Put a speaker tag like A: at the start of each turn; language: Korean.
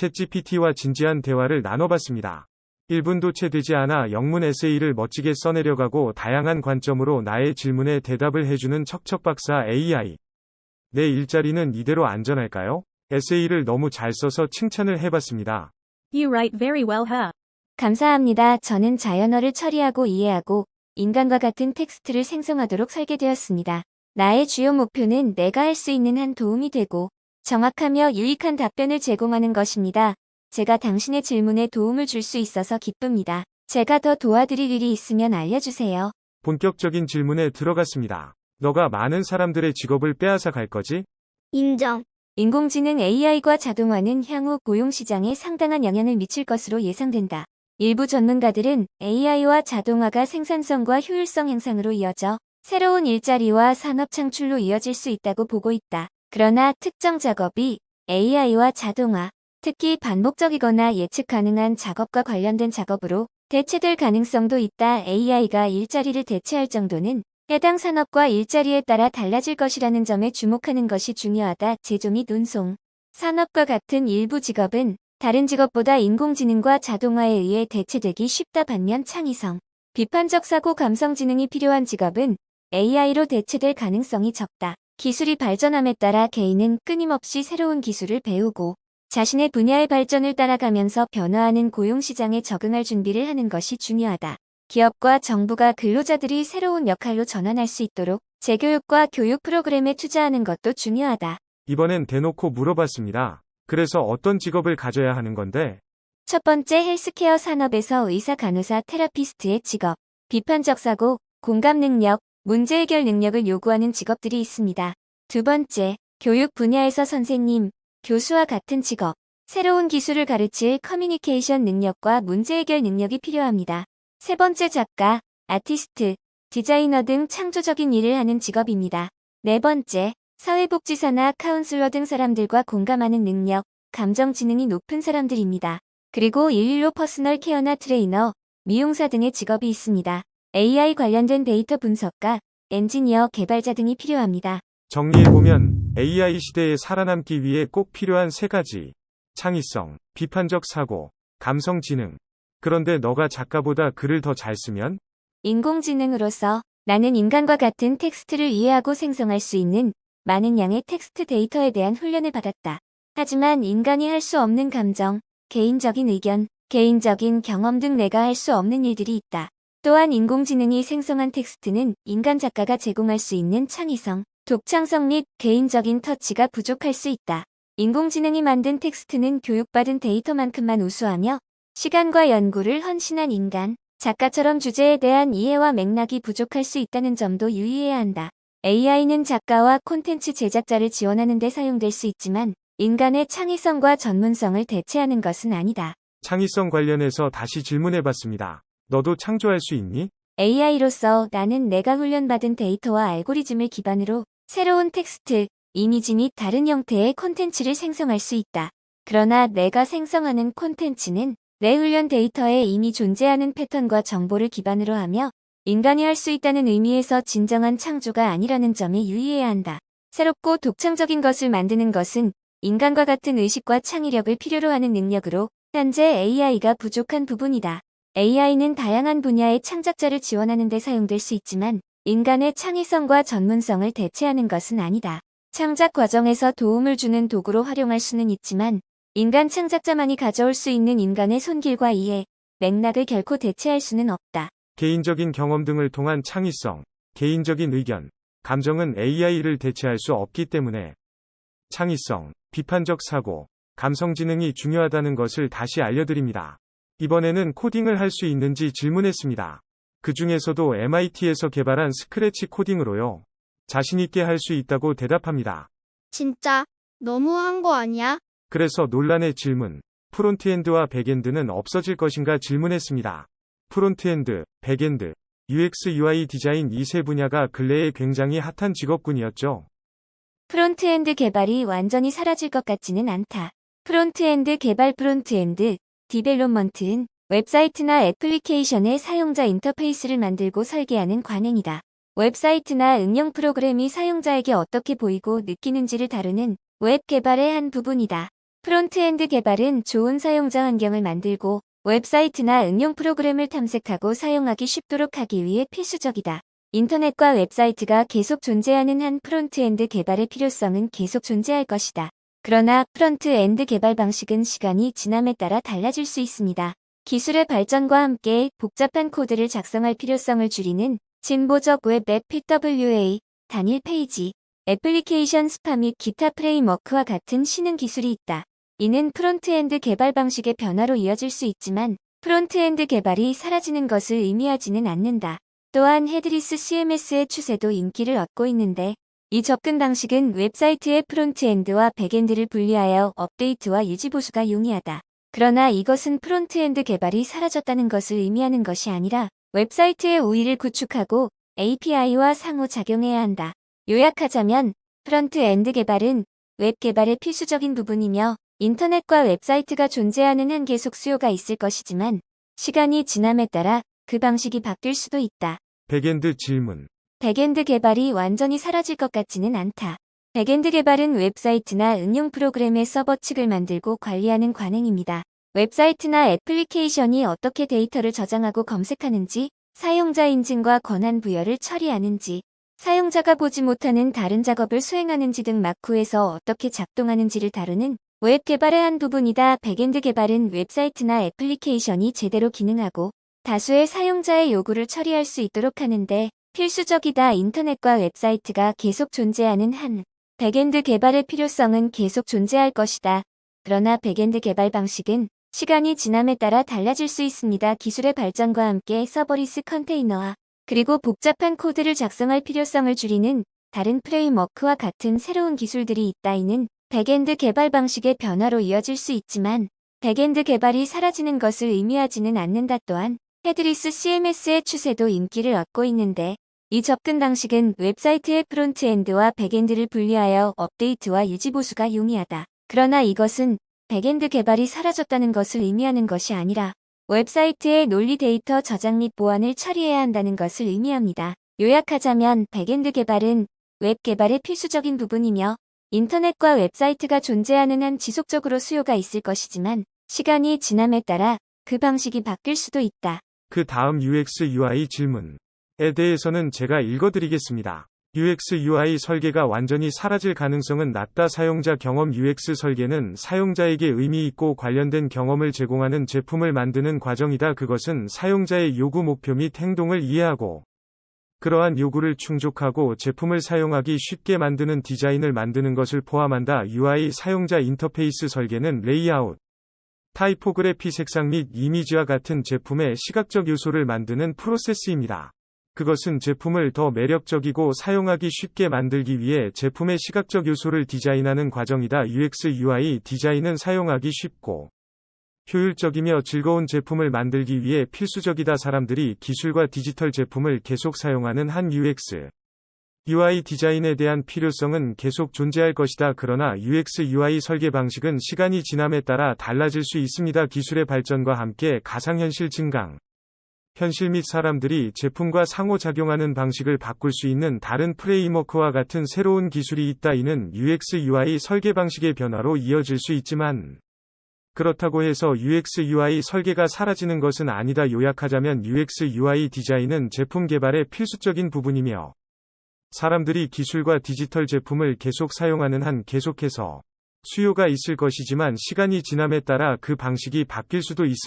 A: 챗GPT와 진지한 대화를 나눠봤습니다. 1분도 채 되지 않아 영문 에세이를 멋지게 써내려가고 다양한 관점으로 나의 질문에 대답을 해주는 척척박사 AI. 내 일자리는 이대로 안전할까요? 에세이를 너무 잘 써서 칭찬을 해봤습니다.
B: You write very well, huh?
C: 감사합니다. 저는 자연어를 처리하고 이해하고 인간과 같은 텍스트를 생성하도록 설계되었습니다. 나의 주요 목표는 내가 할 수 있는 한 도움이 되고 정확하며 유익한 답변을 제공하는 것입니다. 제가 당신의 질문에 도움을 줄 수 있어서 기쁩니다. 제가 더 도와드릴 일이 있으면 알려주세요.
A: 본격적인 질문에 들어갔습니다. 너가 많은 사람들의 직업을 빼앗아 갈 거지?
D: 인정.
C: 인공지능 AI과 자동화는 향후 고용시장에 상당한 영향을 미칠 것으로 예상된다. 일부 전문가들은 AI와 자동화가 생산성과 효율성 향상으로 이어져 새로운 일자리와 산업 창출로 이어질 수 있다고 보고 있다. 그러나 특정 작업이 AI와 자동화, 특히 반복적이거나 예측 가능한 작업과 관련된 작업으로 대체될 가능성도 있다. AI가 일자리를 대체할 정도는 해당 산업과 일자리에 따라 달라질 것이라는 점에 주목하는 것이 중요하다. 제조 및 운송 산업과 같은 일부 직업은 다른 직업보다 인공지능과 자동화에 의해 대체되기 쉽다. 반면 창의성, 비판적 사고 감성 지능이 필요한 직업은 AI로 대체될 가능성이 적다. 기술이 발전함에 따라 개인은 끊임없이 새로운 기술을 배우고 자신의 분야의 발전을 따라가면서 변화하는 고용시장에 적응할 준비를 하는 것이 중요하다. 기업과 정부가 근로자들이 새로운 역할로 전환할 수 있도록 재교육과 교육 프로그램에 투자하는 것도 중요하다.
A: 이번엔 대놓고 물어봤습니다. 그래서 어떤 직업을 가져야 하는 건데?
C: 첫 번째, 헬스케어 산업에서 의사, 간호사, 테라피스트의 직업. 비판적 사고, 공감 능력, 문제 해결 능력을 요구하는 직업들이 있습니다. 두 번째, 교육 분야에서 선생님, 교수와 같은 직업. 새로운 기술을 가르칠 커뮤니케이션 능력과 문제 해결 능력이 필요합니다. 세 번째, 작가, 아티스트, 디자이너 등 창조적인 일을 하는 직업입니다. 네 번째, 사회복지사나 카운슬러 등 사람들과 공감하는 능력, 감정 지능이 높은 사람들입니다. 그리고 115 퍼스널 케어나 트레이너, 미용사 등의 직업이 있습니다. AI 관련된 데이터 분석가, 엔지니어, 개발자 등이 필요합니다.
A: 정리해보면 AI 시대에 살아남기 위해 꼭 필요한 세 가지. 창의성, 비판적 사고, 감성 지능. 그런데 너가 작가보다 글을 더 잘 쓰면?
C: 인공지능으로서 나는 인간과 같은 텍스트를 이해하고 생성할 수 있는 많은 양의 텍스트 데이터에 대한 훈련을 받았다. 하지만 인간이 할 수 없는 감정, 개인적인 의견, 개인적인 경험 등 내가 할 수 없는 일들이 있다. 또한 인공지능이 생성한 텍스트는 인간 작가가 제공할 수 있는 창의성, 독창성 및 개인적인 터치가 부족할 수 있다. 인공지능이 만든 텍스트는 교육받은 데이터만큼만 우수하며 시간과 연구를 헌신한 인간, 작가처럼 주제에 대한 이해와 맥락이 부족할 수 있다는 점도 유의해야 한다. AI는 작가와 콘텐츠 제작자를 지원하는 데 사용될 수 있지만 인간의 창의성과 전문성을 대체하는 것은 아니다.
A: 창의성 관련해서 다시 질문해봤습니다. 너도 창조할 수 있니?
C: AI로서 나는 내가 훈련받은 데이터와 알고리즘을 기반으로 새로운 텍스트, 이미지 및 다른 형태의 콘텐츠를 생성할 수 있다. 그러나 내가 생성하는 콘텐츠는 내 훈련 데이터에 이미 존재하는 패턴과 정보를 기반으로 하며 인간이 할 수 있다는 의미에서 진정한 창조가 아니라는 점에 유의해야 한다. 새롭고 독창적인 것을 만드는 것은 인간과 같은 의식과 창의력을 필요로 하는 능력으로 현재 AI가 부족한 부분이다. AI는 다양한 분야의 창작자를 지원하는 데 사용될 수 있지만 인간의 창의성과 전문성을 대체하는 것은 아니다. 창작 과정에서 도움을 주는 도구로 활용할 수는 있지만 인간 창작자만이 가져올 수 있는 인간의 손길과 이해, 맥락을 결코 대체할 수는 없다.
A: 개인적인 경험 등을 통한 창의성, 개인적인 의견, 감정은 AI를 대체할 수 없기 때문에 창의성, 비판적 사고, 감성 지능이 중요하다는 것을 다시 알려드립니다. 이번에는 코딩을 할 수 있는지 질문했습니다. 그 중에서도 MIT에서 개발한 스크래치 코딩으로요. 자신있게 할 수 있다고 대답합니다.
D: 진짜 너무한 거 아니야?
A: 그래서 논란의 질문, 프론트엔드와 백엔드는 없어질 것인가 질문했습니다. 프론트엔드, 백엔드, UX, UI 디자인 이 세 분야가 근래에 굉장히 핫한 직업군이었죠.
C: 프론트엔드 개발이 완전히 사라질 것 같지는 않다. 프론트엔드 개발 프론트엔드, 디벨롭먼트는 웹사이트나 애플리케이션의 사용자 인터페이스를 만들고 설계하는 관행이다. 웹사이트나 응용 프로그램이 사용자에게 어떻게 보이고 느끼는지를 다루는 웹 개발의 한 부분이다. 프론트엔드 개발은 좋은 사용자 환경을 만들고 웹사이트나 응용 프로그램을 탐색하고 사용하기 쉽도록 하기 위해 필수적이다. 인터넷과 웹사이트가 계속 존재하는 한 프론트엔드 개발의 필요성은 계속 존재할 것이다. 그러나 프론트엔드 개발 방식은 시간이 지남에 따라 달라질 수 있습니다. 기술의 발전과 함께 복잡한 코드를 작성할 필요성을 줄이는 진보적 웹 앱 PWA, 단일 페이지, 애플리케이션 스파 및 기타 프레임워크와 같은 신흥 기술이 있다. 이는 프론트엔드 개발 방식의 변화로 이어질 수 있지만 프론트엔드 개발이 사라지는 것을 의미하지는 않는다. 또한 헤드리스 CMS의 추세도 인기를 얻고 있는데 이 접근 방식은 웹사이트의 프론트엔드와 백엔드를 분리하여 업데이트와 유지 보수가 용이하다. 그러나 이것은 프론트엔드 개발이 사라졌다는 것을 의미하는 것이 아니라 웹사이트의 우위를 구축하고 API와 상호작용해야 한다. 요약하자면 프론트엔드 개발은 웹 개발의 필수적인 부분이며 인터넷과 웹사이트가 존재하는 한 계속 수요가 있을 것이지만 시간이 지남에 따라 그 방식이 바뀔 수도 있다.
A: 백엔드 질문.
C: 백엔드 개발이 완전히 사라질 것 같지는 않다. 백엔드 개발은 웹사이트나 응용 프로그램의 서버 측을 만들고 관리하는 관행입니다. 웹사이트나 애플리케이션이 어떻게 데이터를 저장하고 검색하는지, 사용자 인증과 권한 부여를 처리하는지, 사용자가 보지 못하는 다른 작업을 수행하는지 등 마크에서 어떻게 작동하는지를 다루는 웹 개발의 한 부분이다. 백엔드 개발은 웹사이트나 애플리케이션이 제대로 기능하고 다수의 사용자의 요구를 처리할 수 있도록 하는데 필수적이다. 인터넷과 웹사이트가 계속 존재하는 한 백엔드 개발의 필요성은 계속 존재할 것이다. 그러나 백엔드 개발 방식은 시간이 지남에 따라 달라질 수 있습니다. 기술의 발전과 함께 서버리스 컨테이너화 그리고 복잡한 코드를 작성할 필요성을 줄이는 다른 프레임워크와 같은 새로운 기술들이 있다. 이는 백엔드 개발 방식의 변화로 이어질 수 있지만 백엔드 개발이 사라지는 것을 의미하지는 않는다. 또한 헤드리스 CMS의 추세도 인기를 얻고 있는데 이 접근 방식은 웹사이트의 프론트엔드와 백엔드를 분리하여 업데이트와 유지 보수가 용이하다. 그러나 이것은 백엔드 개발이 사라졌다는 것을 의미하는 것이 아니라 웹사이트의 논리 데이터 저장 및 보안을 처리해야 한다는 것을 의미합니다. 요약하자면 백엔드 개발은 웹 개발의 필수적인 부분이며 인터넷과 웹사이트가 존재하는 한 지속적으로 수요가 있을 것이지만 시간이 지남에 따라 그 방식이 바뀔 수도 있다.
A: 그 다음 UX UI 질문에 대해서는 제가 읽어드리겠습니다. UX UI 설계가 완전히 사라질 가능성은 낮다. 사용자 경험 UX 설계는 사용자에게 의미 있고 관련된 경험을 제공하는 제품을 만드는 과정이다. 그것은 사용자의 요구 목표 및 행동을 이해하고 그러한 요구를 충족하고 제품을 사용하기 쉽게 만드는 디자인을 만드는 것을 포함한다. UI 사용자 인터페이스 설계는 레이아웃, 타이포그래피 색상 및 이미지와 같은 제품의 시각적 요소를 만드는 프로세스입니다. 그것은 제품을 더 매력적이고 사용하기 쉽게 만들기 위해 제품의 시각적 요소를 디자인하는 과정이다. UX UI 디자인은 사용하기 쉽고 효율적이며 즐거운 제품을 만들기 위해 필수적이다. 사람들이 기술과 디지털 제품을 계속 사용하는 한 UX UI 디자인에 대한 필요성은 계속 존재할 것이다. 그러나 UX UI 설계 방식은 시간이 지남에 따라 달라질 수 있습니다. 기술의 발전과 함께 가상현실 증강, 현실 및 사람들이 제품과 상호작용하는 방식을 바꿀 수 있는 다른 프레임워크와 같은 새로운 기술이 있다. 이는 UX UI 설계 방식의 변화로 이어질 수 있지만 그렇다고 해서 UX UI 설계가 사라지는 것은 아니다. 요약하자면 UX UI 디자인은 제품 개발의 필수적인 부분이며 사람들이 기술과 디지털 제품을 계속 사용하는 한 계속해서 수요가 있을 것이지만 시간이 지남에 따라 그 방식이 바뀔 수도 있습니다.